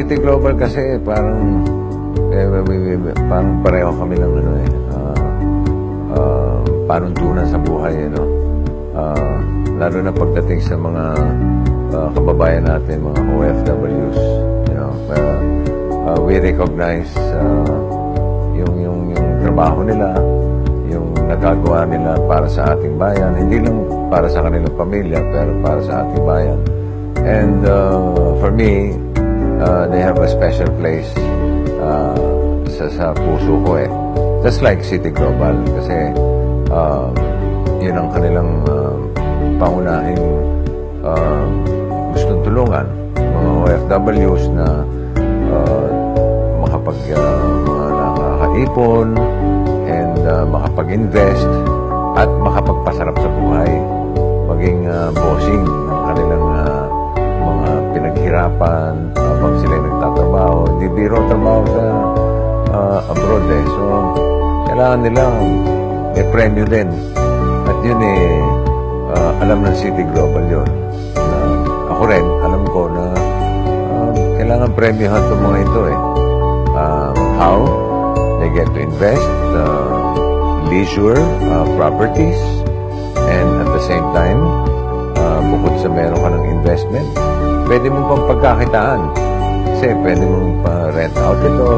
City Global kasi parang parang pareho kami ng panuntunan sa buhay, lalo na pagdating sa mga kababayan natin, mga OFWs, we recognize yung trabaho nila, yung nagagawa nila para sa ating bayan, hindi lang para sa kanilang pamilya, pero para sa ating bayan. And for me, they have a special place sa puso ko Just like City Global, kasi yun ang kanilang pangunahing gustong tulungan, mga OFWs na mga nakakaipon and makapag-invest at makapagpasarap sa buhay, maging bossing ng kanilang mga pinaghirapan habang sila nagtatrabaho. Hindi biro trabaho sa abroad So, kailangan nilang may premyo din. At yun alam ng City Global yun. Ako rin, alam ko na kailangan premyohan itong mga ito How? They get to invest leisure properties, and at the same time, bukod sa meron ka ng investment, pwede mong pang pagkakitaan. Kasi pwede mong pa-rent out ito,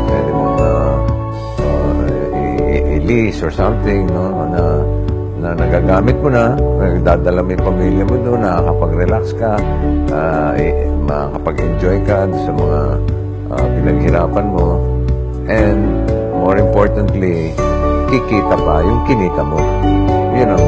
pwede mong i-lease or something, na nagagamit mo na, nagdadala mo yung pamilya mo doon, nakakapag-relax ka, makakapag-enjoy ka sa mga pinaghirapan mo, and more importantly, kikita pa yung kinita mo. Yun ang